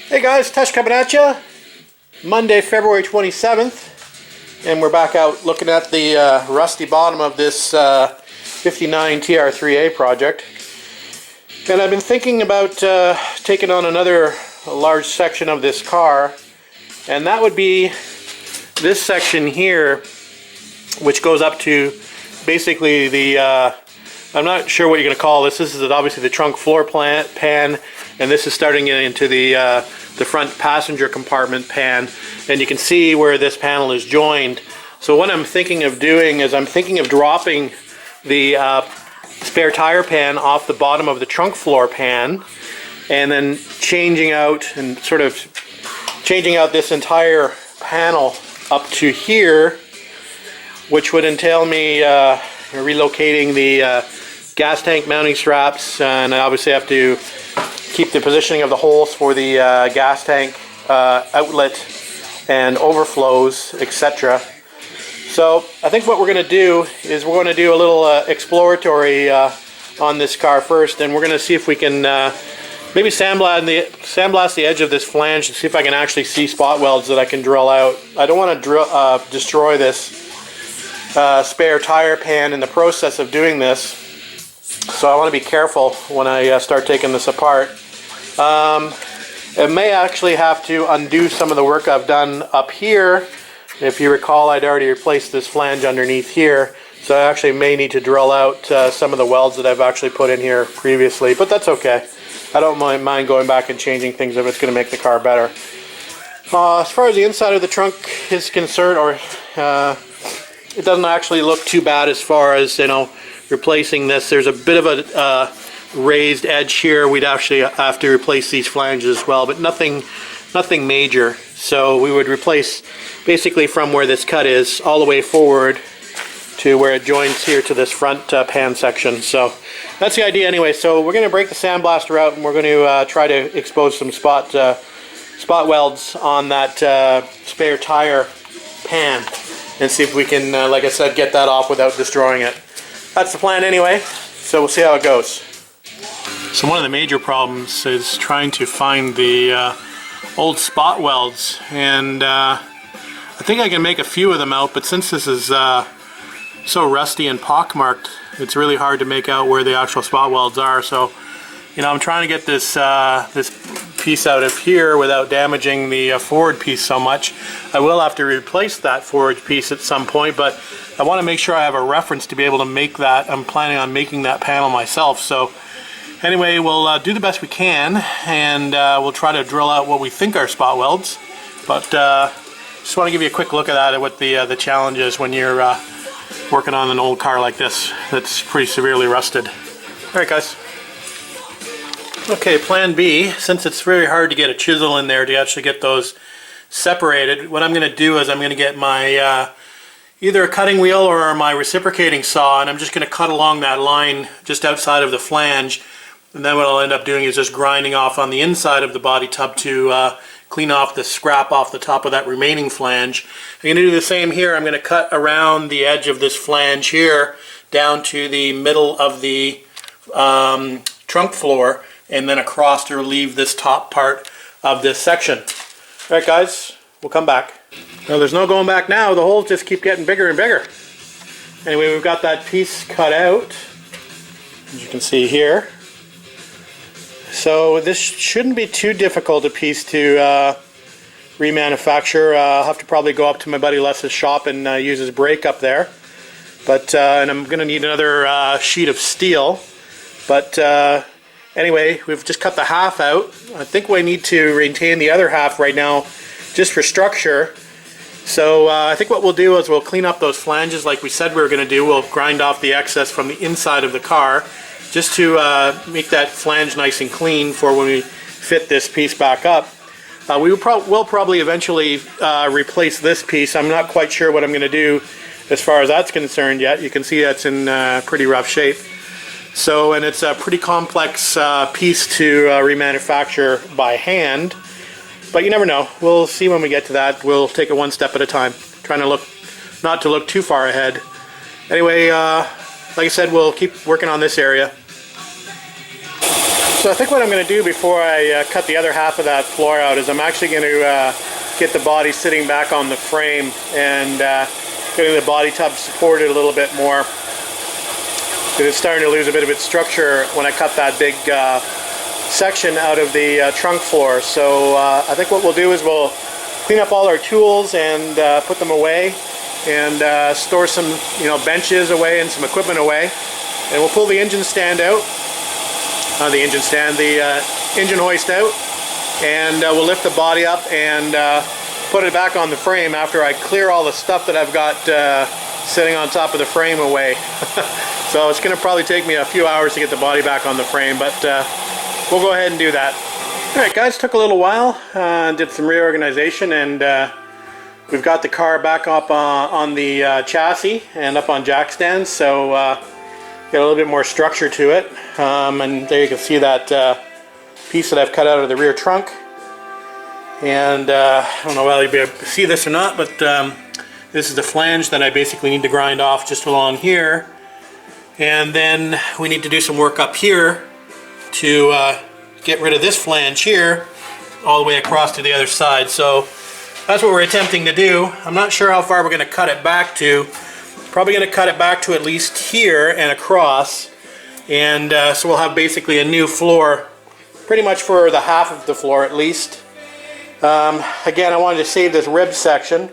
Hey guys, Tush coming at you. Monday, February 27th, and we're back out looking at the rusty bottom of this 59 TR3A project. And I've been thinking about taking on another large section of this car, and that would be this section here, which goes up to basically the I'm not sure what you're going to call this. This is obviously the trunk floor pan, and this is starting into the front passenger compartment pan, and you can see where this panel is joined. So what I'm thinking of doing is I'm thinking of dropping the spare tire pan off the bottom of the trunk floor pan, and then changing out this entire panel up to here, which would entail me relocating the gas tank mounting straps, and I obviously have to keep the positioning of the holes for the gas tank outlet and overflows, etc. So I think what we're going to do is we're going to do a little exploratory on this car first, and we're going to see if we can maybe sandblast the edge of this flange and see if I can actually see spot welds that I can drill out. I don't want to destroy this spare tire pan in the process of doing this, so I want to be careful when I start taking this apart. I may actually have to undo some of the work I've done up here. If you recall, I'd already replaced this flange underneath here, so I actually may need to drill out some of the welds that I've actually put in here previously, but that's okay. I don't mind going back and changing things if it's going to make the car better. As far as the inside of the trunk is concerned, it doesn't actually look too bad as far as, replacing this. There's a bit of a raised edge here. We'd actually have to replace these flanges as well, but nothing major. So we would replace basically from where this cut is all the way forward to where it joins here to this front pan section. So that's the idea anyway. So we're going to break the sandblaster out, and we're going to try to expose some spot welds on that spare tire pan and see if we can, like I said, get that off without destroying it. That's the plan anyway, so we'll see how it goes. So one of the major problems is trying to find the old spot welds, and I think I can make a few of them out, but since this is so rusty and pockmarked, it's really hard to make out where the actual spot welds are. So, I'm trying to get this this piece out of here without damaging the forward piece so much. I will have to replace that forward piece at some point, but I want to make sure I have a reference to be able to make that. I'm planning on making that panel myself. So anyway, we'll do the best we can, and we'll try to drill out what we think are spot welds. But just want to give you a quick look at that, at what the challenge is when you're working on an old car like this that's pretty severely rusted. Alright guys. Okay, plan B, since it's very hard to get a chisel in there to actually get those separated, what I'm going to do is I'm going to get my either a cutting wheel or my reciprocating saw, and I'm just going to cut along that line just outside of the flange, and then what I'll end up doing is just grinding off on the inside of the body tub to clean off the scrap off the top of that remaining flange. I'm going to do the same here. I'm going to cut around the edge of this flange here down to the middle of the trunk floor, and then across to relieve this top part of this section. Alright guys, we'll come back. Well, there's no going back now. The holes just keep getting bigger and bigger. Anyway, we've got that piece cut out, as you can see here. So this shouldn't be too difficult a piece to remanufacture. I'll have to probably go up to my buddy Les's shop and use his brake up there. But and I'm going to need another sheet of steel. But anyway, we've just cut the half out. I think we need to retain the other half right now just for structure. So I think what we'll do is we'll clean up those flanges like we said we were going to do. We'll grind off the excess from the inside of the car just to make that flange nice and clean for when we fit this piece back up. We will probably eventually replace this piece. I'm not quite sure what I'm going to do as far as that's concerned yet. You can see that's in pretty rough shape. So, and it's a pretty complex piece to remanufacture by hand, but you never know. We'll see when we get to that. We'll take it one step at a time, trying to not to look too far ahead. Anyway, like I said, we'll keep working on this area. So I think what I'm going to do before I cut the other half of that floor out is I'm actually going to get the body sitting back on the frame and getting the body tub supported a little bit more, because it's starting to lose a bit of its structure when I cut that big section out of the trunk floor. So I think what we'll do is we'll clean up all our tools and put them away, and store some benches away and some equipment away, and we'll pull the engine stand out, the engine hoist out, and we'll lift the body up and put it back on the frame after I clear all the stuff that I've got sitting on top of the frame away. So it's going to probably take me a few hours to get the body back on the frame, but we'll go ahead and do that. Alright guys, took a little while, did some reorganization, and we've got the car back up on the chassis and up on jack stands, so got a little bit more structure to it. And there you can see that piece that I've cut out of the rear trunk. And I don't know whether you'll be able to see this or not, but this is the flange that I basically need to grind off just along here. And then we need to do some work up here to get rid of this flange here all the way across to the other side. So that's what we're attempting to do. I'm not sure how far we're going to cut it back to. Probably going to cut it back to at least here and across. And so we'll have basically a new floor, pretty much for the half of the floor at least. Again, I wanted to save this rib section,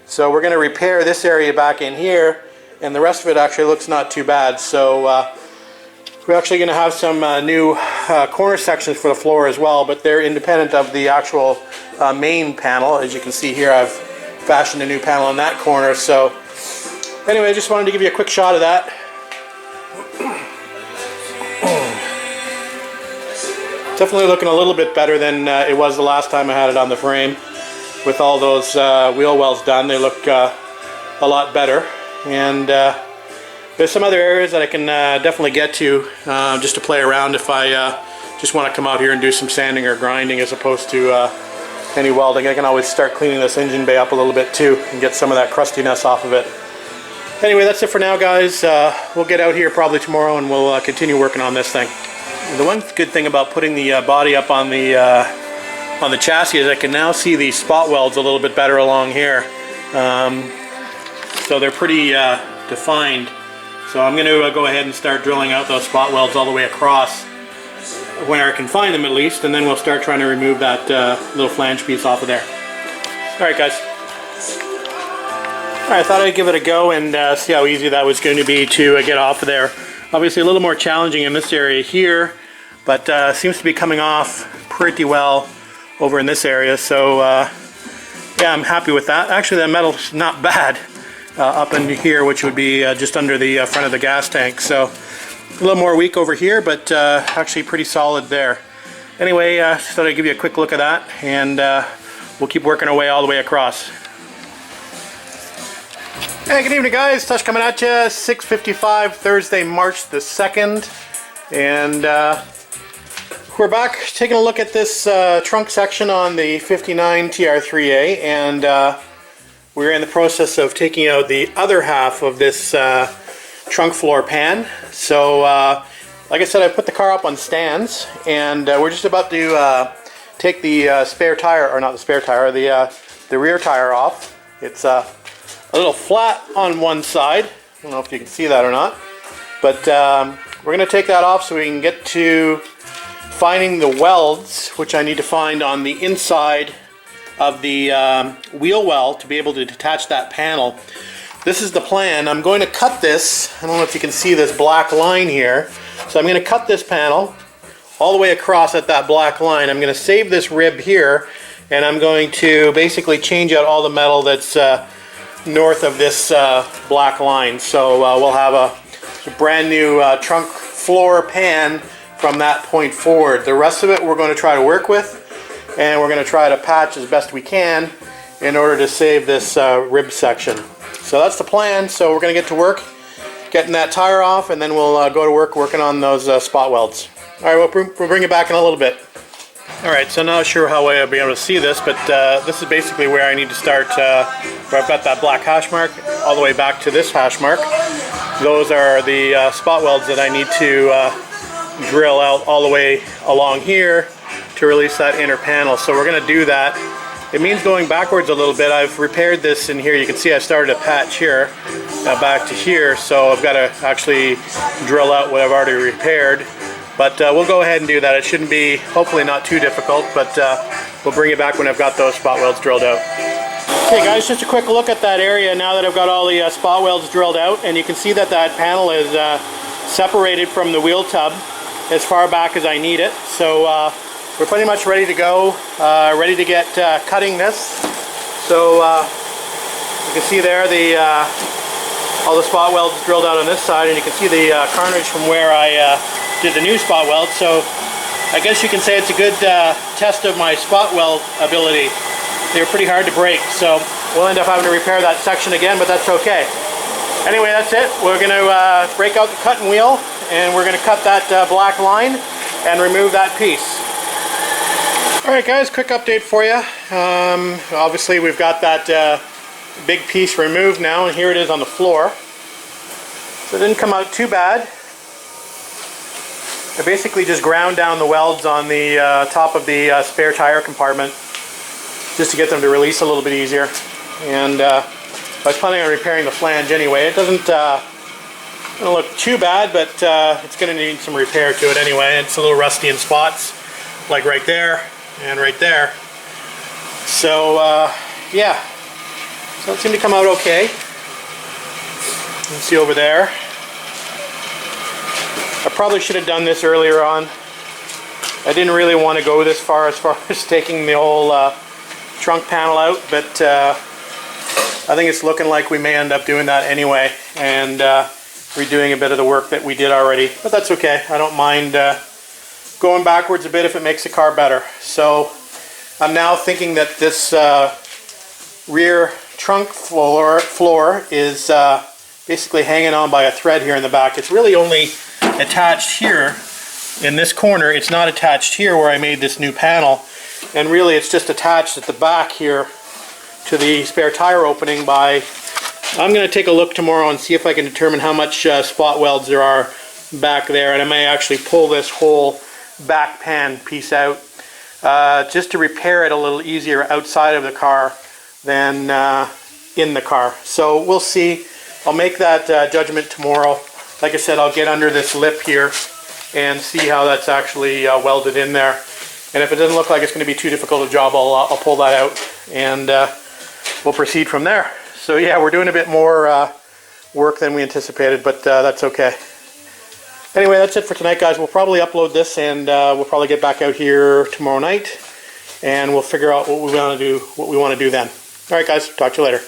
so we're going to repair this area back in here, and the rest of it actually looks not too bad. So we're actually going to have some new corner sections for the floor as well, but they're independent of the actual main panel. As you can see here, I've fashioned a new panel in that corner. So anyway, I just wanted to give you a quick shot of that. Definitely looking a little bit better than it was the last time I had it on the frame. With all those wheel wells done, they look a lot better. And there's some other areas that I can definitely get to just to play around if I just want to come out here and do some sanding or grinding as opposed to any welding. I can always start cleaning this engine bay up a little bit too and get some of that crustiness off of it. Anyway, that's it for now, guys. We'll get out here probably tomorrow and we'll continue working on this thing. The one good thing about putting the body up on the chassis is I can now see the spot welds a little bit better along here. So they're pretty defined. So I'm going to go ahead and start drilling out those spot welds all the way across, where I can find them at least, and then we'll start trying to remove that little flange piece off of there. Alright guys. Alright, I thought I'd give it a go and see how easy that was going to be to get off of there. Obviously a little more challenging in this area here, but seems to be coming off pretty well over in this area. So yeah, I'm happy with that. Actually, the metal's not bad up in here, which would be just under the front of the gas tank. So a little more weak over here, but actually pretty solid there. Anyway, just thought I'd give you a quick look at that, and we'll keep working our way all the way across. Hey, good evening guys, Tush coming at you, 6:55, Thursday, March the 2nd, and we're back taking a look at this trunk section on the 59 TR3A, and we're in the process of taking out the other half of this trunk floor pan. So like I said, I put the car up on stands, and we're just about to take the spare tire, or not the spare tire, the rear tire off. It's a little flat on one side. I don't know if you can see that or not, but we're going to take that off so we can get to finding the welds, which I need to find on the inside of the wheel well to be able to detach that panel. This is the plan. I'm going to cut this. I don't know if you can see this black line here. So I'm going to cut this panel all the way across at that black line. I'm going to save this rib here, and I'm going to basically change out all the metal that's north of this black line. So we'll have a brand new trunk floor pan from that point forward. The rest of it we're going to try to work with, and we're going to try to patch as best we can in order to save this rib section. So that's the plan. So we're going to get to work getting that tire off, and then we'll go to work working on those spot welds. Alright, we'll bring it back in a little bit. Alright, so not sure how I'll be able to see this, but this is basically where I need to start, where I've got that black hash mark all the way back to this hash mark. Those are the spot welds that I need to drill out all the way along here to release that inner panel. So we're going to do that. It means going backwards a little bit. I've repaired this in here. You can see I started a patch here, back to here, so I've got to actually drill out what I've already repaired. But we'll go ahead and do that. It shouldn't be, hopefully not too difficult, but we'll bring it back when I've got those spot welds drilled out. Okay guys, just a quick look at that area now that I've got all the spot welds drilled out, and you can see that that panel is separated from the wheel tub as far back as I need it. So we're pretty much ready to go, ready to get cutting this. So you can see there all the spot welds drilled out on this side, and you can see the carnage from where I did the new spot weld. So I guess you can say it's a good test of my spot weld ability. They were pretty hard to break, so we'll end up having to repair that section again, but that's okay. Anyway, that's it. We're going to break out the cutting wheel, and we're going to cut that black line and remove that piece. Alright guys, quick update for you. Obviously we've got that big piece removed now, and here it is on the floor. So it didn't come out too bad. I basically just ground down the welds on the top of the spare tire compartment, just to get them to release a little bit easier. And I was planning on repairing the flange anyway. It doesn't look too bad, but it's going to need some repair to it anyway. It's a little rusty in spots, like right there and right there. So yeah, so it seemed to come out okay. You can see over there. I probably should have done this earlier on. I didn't really want to go this far as taking the whole trunk panel out, but I think it's looking like we may end up doing that anyway, and redoing a bit of the work that we did already, but that's okay. I don't mind going backwards a bit if it makes the car better. So I'm now thinking that this rear trunk floor is basically hanging on by a thread here in the back. It's really only attached here in this corner. It's not attached here where I made this new panel, and really it's just attached at the back here to the spare tire opening by, I'm going to take a look tomorrow and see if I can determine how much spot welds there are back there, and I may actually pull this whole back pan piece out just to repair it a little easier outside of the car than in the car. So we'll see. I'll make that judgment tomorrow. Like I said, I'll get under this lip here and see how that's actually welded in there. And if it doesn't look like it's going to be too difficult a job, I'll pull that out, and we'll proceed from there. So yeah, we're doing a bit more work than we anticipated, but that's okay. Anyway, that's it for tonight, guys. We'll probably upload this, and we'll probably get back out here tomorrow night, and we'll figure out what we want to do then. All right, guys. Talk to you later.